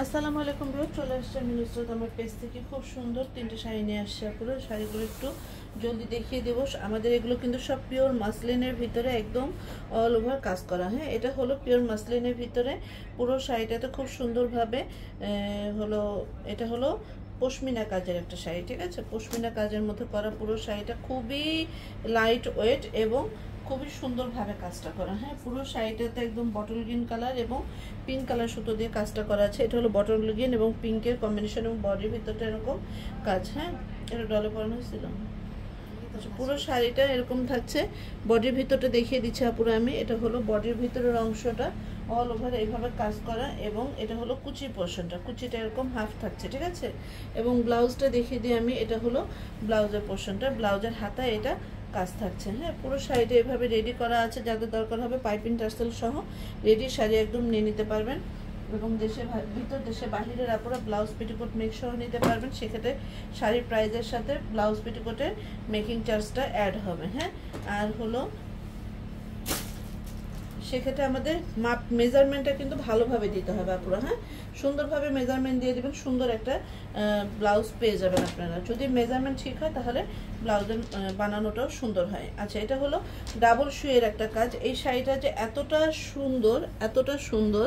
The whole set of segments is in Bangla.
আসসালামু আলাইকুম ভিউয়ার, চলে আসছে আমি নুসরাত আমার পেজ থেকে। খুব সুন্দর তিনটে শাড়ি নিয়ে আসছে। পুরো শাড়িগুলো একটু জলদি দেখিয়ে দেবো। আমাদের এগুলো কিন্তু সব পিওর মাসলিনের ভিতরে একদম অল ওভার কাজ করা। হ্যাঁ, এটা হলো পিওর মাসলিনের ভিতরে পুরো শাড়িটাতে খুব সুন্দরভাবে হলো, এটা হলো পশমিনা কাজের একটা শাড়ি। ঠিক আছে, পশমিনা কাজের মধ্যে করা পুরো শাড়িটা খুবই লাইট ওয়েট এবং খুবই সুন্দরভাবে কাজটা করা। হ্যাঁ, পুরো শাড়িটাতে একদম বটল গ্রিন কালার এবং পিঙ্ক কালার সুতো দিয়ে কাজটা করা আছে। এটা হলো বটল গ্রিন এবং পিঙ্কের কম্বিনেশন এবং বডির ভিতরটা এরকম কাজ। হ্যাঁ, এটা ডলে পরানো হয়েছিল। পুরো শাড়িটা এরকম থাকছে। বডির ভিতরটা দেখিয়ে দিচ্ছি আপুরা আমি। এটা হলো বডির ভিতরের অংশটা অল ওভার এইভাবে কাজ করা এবং এটা হলো কুচি পোর্শনটা, কুচিটা এরকম হাফ থাকছে। ঠিক আছে, এবং ব্লাউজটা দেখিয়ে দিই আমি। এটা হলো ব্লাউজের পোর্শনটা, ব্লাউজের হাতায় এটা কাজ থাকছে। হ্যাঁ, পুরো শাড়িটা এভাবে রেডি করা আছে। যাদের দরকার হবে পাইপিং টার্সেল সহ রেডি শাড়ি একদম নিয়ে নিতে পারবেন এবং দেশে ভিতর দেশে বাহিরের আপনারা ব্লাউজ পেটিকোট মেক সহ নিতে পারবেন। সেক্ষেত্রে শাড়ির প্রাইজের সাথে ব্লাউজ পেটিকোটের মেকিং চার্জটা অ্যাড হবে। হ্যাঁ, আর হলো সেক্ষেত্রে আমাদের মাপ মেজারমেন্টটা কিন্তু ভালোভাবে দিতে হবে আপনারা। হ্যাঁ, সুন্দরভাবে মেজারমেন্ট দিয়ে দেবেন, সুন্দর একটা ব্লাউজ পেয়ে যাবেন আপনারা। যদি মেজারমেন্ট ঠিক হয় তাহলে ব্লাউজের বানানোটাও সুন্দর হয়। আচ্ছা, এটা হলো ডাবল শুয়ের একটা কাজ। এই শাড়িটা যে এতটা সুন্দর, এতটা সুন্দর,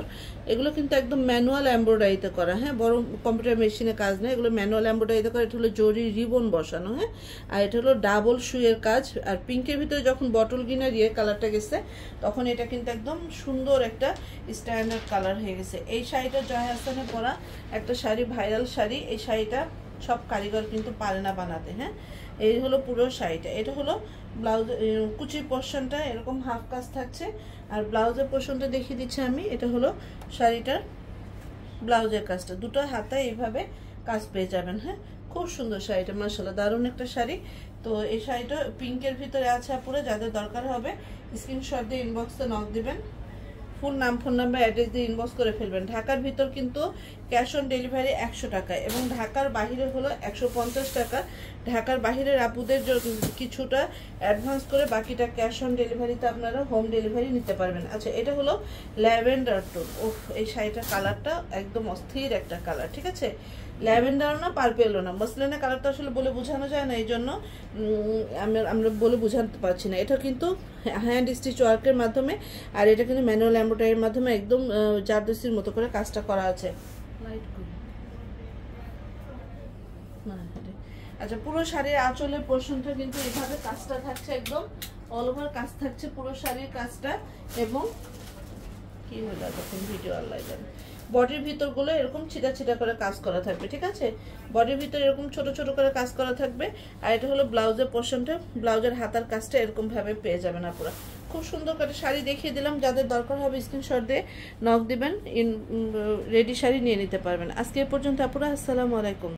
এগুলো কিন্তু একদম ম্যানুয়াল এমব্রয়ডারিতে করা। হ্যাঁ, বড় কম্পিউটার মেশিনে কাজ নেই, এগুলো ম্যানুয়াল এমব্রয়ডারিতে করা। এটা হলো জরি রিবন বসানো। হ্যাঁ, আর এটা হলো ডাবল শুয়ের কাজ। আর পিঙ্কের ভিতরে যখন বটল গ্রিনের কালারটা গেছে তখন এটা কিন্তু একদম সুন্দর একটা স্ট্যান্ডার্ড কালার হয়ে গেছে। এই শাড়িটা জয় হাসানে পরা একটা শাড়ি, ভাইরাল শাড়ি। এই শাড়িটা সব কারিগর কিন্তু পারে না বানাতে। হ্যাঁ, এই হলো পুরো শাড়িটা। এটা হলো ব্লাউজ কুচির পোর্শনটা এরকম হাফ কাজ থাকছে। আর ব্লাউজের পোর্শনটা দেখিয়ে দিচ্ছি আমি। এটা হলো শাড়িটার ব্লাউজের কাজটা, দুটো হাতায় এইভাবে কাজ পেয়ে যাবেন। হ্যাঁ, খুব সুন্দর শাড়িটা, মাশাআল্লাহ দারুণ একটা শাড়ি। তো এই শাড়িটা পিঙ্কের ভিতরে আছে আপুরে, যাদের দরকার হবে স্ক্রিনশট দিয়ে ইনবক্সে নক দিবেন। ফুল নাম, ফোন নাম্বার, অ্যাড্রেস দিয়ে ইনবক্স করে ফেলবেন। ঢাকার ভিতর কিন্তু ক্যাশ অন ডেলিভারি 100 টাকা এবং ঢাকার বাহিরে হলো 150 টাকা। ঢাকার বাহিরের আপুদের কিছুটা অ্যাডভান্স করে বাকিটা ক্যাশ অন ডেলিভারিতে আপনারা হোম ডেলিভারি নিতে পারবেন। আচ্ছা, এটা হলো ল্যাভেন্ডার টোন। ওফ, এই শাড়িটার কালারটা একদম অস্থির একটা কালার। ঠিক আছে, ল্যাভেন্ডারও না পার্পেলও না, মসলিনের কালারটা আসলে বলে বোঝানো যায় না, এই জন্য আমরা বলে বোঝাতে পারছি না। এটা কিন্তু হ্যান্ড স্টিচ ওয়ার্কের মাধ্যমে, আর এটা কিন্তু ম্যানুয়াল এমব্রয়ডারির মাধ্যমে একদম জারদস্তির মতো করে কাজটা করা আছে। আচ্ছা, পুরো শাড়ির আঁচলের পোর্শনটা কিন্তু এভাবে কাজটা থাকছে, একদম অল ওভার কাজ থাকছে পুরো শাড়ির কাজটা। এবং কি হলো তখন ভিডিও আল্লাহ জানে, বডির ভিতরগুলো এরকম ছিটা ছিটা করে কাজ করা থাকবে। ঠিক আছে, বডির ভিতর এরকম ছোট ছোট করে কাজ করা থাকবে। আর এটা হলো ব্লাউজের পোর্শনটা, ব্লাউজের হাতার কাজটা এরকম ভাবে পেয়ে যাবেন আপনারা। খুব সুন্দর করে শাড়ি দেখিয়ে দিলাম। যাদের দরকার হবে স্ক্রিনশট দিয়ে নক দিবেন, রেডি শাড়ি নিয়ে নিতে পারবেন। আজকে এ পর্যন্ত আপুরা, আসসালামু আলাইকুম।